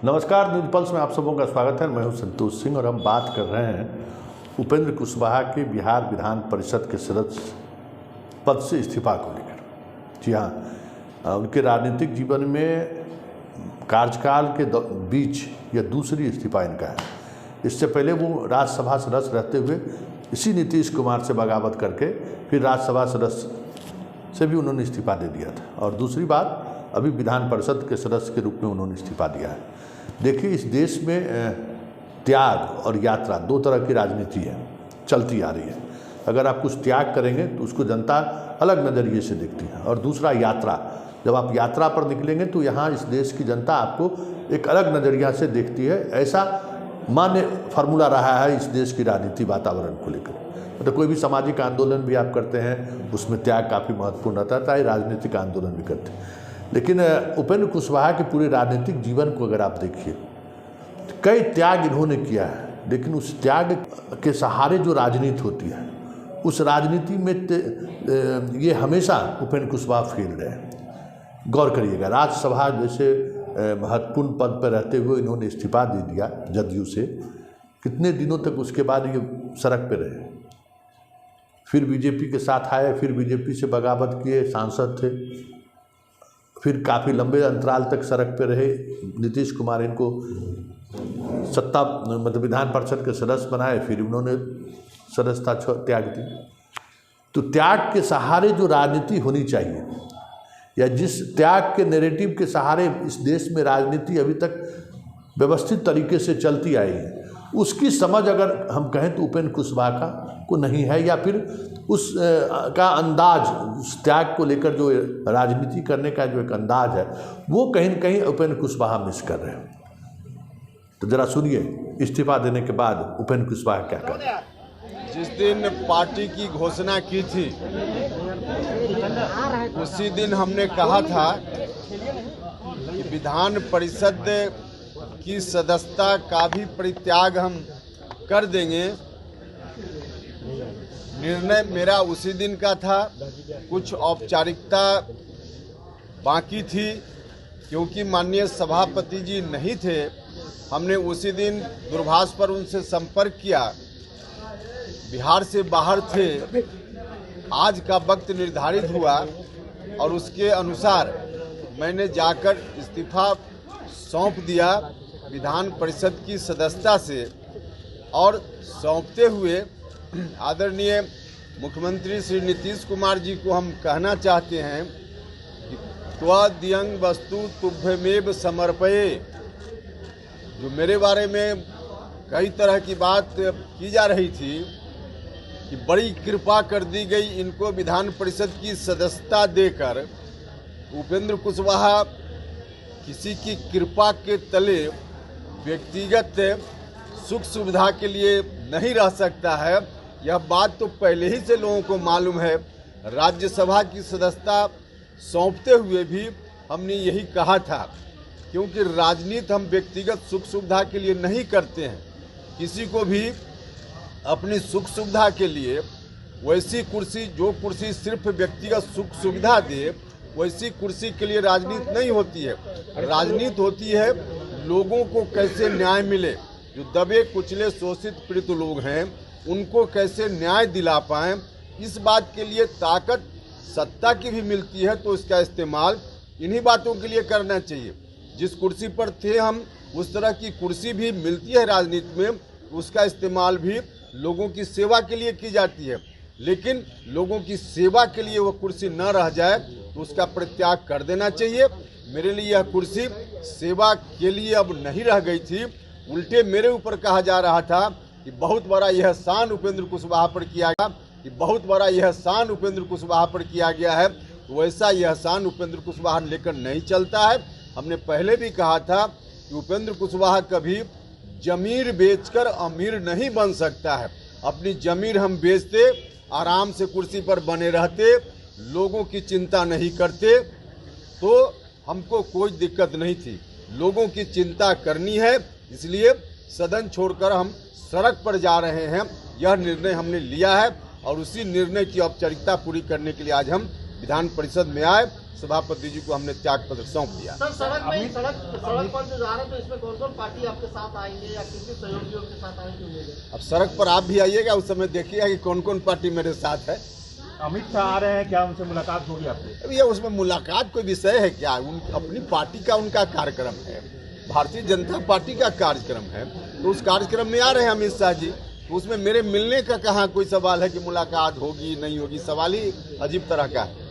नमस्कार, news pulse में आप सबों का स्वागत है। मैं हूं संतोष सिंह और हम बात कर रहे हैं उपेंद्र कुशवाहा के बिहार विधान परिषद के सदस्य पद से इस्तीफा को लेकर। जी हाँ, उनके राजनीतिक जीवन में कार्यकाल के बीच यह दूसरी इस्तीफा इनका है। इससे पहले वो राज्यसभा सदस्य रहते हुए इसी नीतीश कुमार से बगावत करके फिर राज्यसभा सदस्य से भी उन्होंने इस्तीफा दे दिया था, और दूसरी बात अभी विधान परिषद के सदस्य के रूप में उन्होंने इस्तीफा दिया है। देखिए, इस देश में त्याग और यात्रा दो तरह की राजनीति है, चलती आ रही है। अगर आप कुछ त्याग करेंगे तो उसको जनता अलग नज़रिए से देखती है, और दूसरा यात्रा, जब आप यात्रा पर निकलेंगे तो यहाँ इस देश की जनता आपको एक अलग नज़रिया से देखती है। ऐसा मान्य फार्मूला रहा है इस देश की राजनीति वातावरण को लेकर। तो कोई भी सामाजिक आंदोलन भी आप करते हैं उसमें त्याग काफ़ी महत्वपूर्ण रहता है, चाहे राजनीतिक आंदोलन भी करते हैं। लेकिन उपेंद्र कुशवाहा के पूरे राजनीतिक जीवन को अगर आप देखिए, कई त्याग इन्होंने किया है, लेकिन उस त्याग के सहारे जो राजनीति होती है उस राजनीति में ये हमेशा उपेंद्र कुशवाहा फेल रहे हैं। गौर करिएगा, राज्यसभा जैसे महत्वपूर्ण पद पर रहते हुए इन्होंने इस्तीफा दे दिया जदयू से। कितने दिनों तक उसके बाद ये सड़क पे रहे, फिर बीजेपी के साथ आए, फिर बीजेपी से बगावत किए, सांसद थे, फिर काफ़ी लंबे अंतराल तक सड़क पे रहे। नीतीश कुमार इनको सत्ता मतलब विधान परिषद के सदस्य बनाए, फिर उन्होंने सदस्यता त्याग दी। तो त्याग के सहारे जो राजनीति होनी चाहिए, या जिस त्याग के नैरेटिव के सहारे इस देश में राजनीति अभी तक व्यवस्थित तरीके से चलती आई है, उसकी समझ अगर हम कहें तो उपेंद्र कुशवाहा को नहीं है, या फिर उस का अंदाज, उस त्याग को लेकर जो राजनीति करने का जो एक अंदाज है वो कहीं न कहीं उपेंद्र कुशवाहा मिस कर रहे हैं। तो जरा सुनिए इस्तीफा देने के बाद उपेंद्र कुशवाहा क्या कर रहे हैं। जिस दिन पार्टी की घोषणा की थी उसी दिन हमने कहा था कि विधान परिषद की सदस्यता का भी परित्याग हम कर देंगे। निर्णय मेरा उसी दिन का था, कुछ औपचारिकता बाकी थी क्योंकि माननीय सभापति जी नहीं थे। हमने उसी दिन दूरभाष पर उनसे संपर्क किया, बिहार से बाहर थे। आज का वक्त निर्धारित हुआ और उसके अनुसार मैंने जाकर इस्तीफा सौंप दिया विधान परिषद की सदस्यता से, और सौंपते हुए आदरणीय मुख्यमंत्री श्री नीतीश कुमार जी को हम कहना चाहते हैं कि त्वदीयं वस्तु तुभ्यमेव समर्पये। जो मेरे बारे में कई तरह की बात की जा रही थी कि बड़ी कृपा कर दी गई इनको विधान परिषद की सदस्यता देकर, उपेंद्र कुशवाहा किसी की कृपा के तले व्यक्तिगत सुख सुविधा के लिए नहीं रह सकता है। यह बात तो पहले ही से लोगों को मालूम है। राज्यसभा की सदस्यता सौंपते हुए भी हमने यही कहा था, क्योंकि राजनीति हम व्यक्तिगत सुख सुविधा के लिए नहीं करते हैं। किसी को भी अपनी सुख सुविधा के लिए वैसी कुर्सी, जो कुर्सी सिर्फ व्यक्तिगत सुख सुविधा दे, वैसी कुर्सी के लिए राजनीति नहीं होती है। राजनीति होती है लोगों को कैसे न्याय मिले, जो दबे कुचले शोषित पीड़ित लोग हैं उनको कैसे न्याय दिला पाएं। इस बात के लिए ताकत सत्ता की भी मिलती है, तो इसका इस्तेमाल इन्हीं बातों के लिए करना चाहिए। जिस कुर्सी पर थे हम, उस तरह की कुर्सी भी मिलती है राजनीति में, उसका इस्तेमाल भी लोगों की सेवा के लिए की जाती है। लेकिन लोगों की सेवा के लिए वो कुर्सी न रह जाए तो उसका परित्याग कर देना चाहिए। मेरे लिए यह कुर्सी सेवा के लिए अब नहीं रह गई थी, उल्टे मेरे ऊपर कहा जा रहा था कि बहुत बड़ा यह एहसान उपेंद्र कुशवाहा पर किया गया, कि बहुत बड़ा यह एहसान उपेंद्र कुशवाहा पर किया गया है। वैसा यह एहसान उपेंद्र कुशवाहा लेकर नहीं चलता है। हमने पहले भी कहा था कि उपेंद्र कुशवाहा कभी जमीर बेचकर अमीर नहीं बन सकता है। अपनी जमीर हम बेचते, आराम से कुर्सी पर बने रहते, लोगों की चिंता नहीं करते, तो हमको कोई दिक्कत नहीं थी। लोगों की चिंता करनी है, इसलिए सदन छोड़कर हम सड़क पर जा रहे हैं। यह निर्णय हमने लिया है और उसी निर्णय की औपचारिकता पूरी करने के लिए आज हम विधान परिषद में आए। सभापति जी को हमने त्याग पत्र सौंप दिया। सर, सड़क पर जो जा रहे हैं तो इसमें कौन कौन पार्टी आपके साथ आएंगे या किसी सहयोगियों के साथ आएंगे उम्मीद है? अब सड़क पर आप भी आइएगा, उस समय देखिएगा कि कौन कौन पार्टी मेरे साथ है। अमित शाह आ रहे हैं, क्या उनसे मुलाकात होगी आपकी? अब ये उसमें मुलाकात कोई विषय है क्या? अपनी पार्टी का उनका कार्यक्रम है, भारतीय जनता पार्टी का कार्यक्रम है, तो उस कार्यक्रम में आ रहे हैं अमित शाह जी, तो उसमें मेरे मिलने का कहाँ कोई सवाल है कि मुलाकात होगी नहीं होगी? सवाल ही अजीब तरह का है।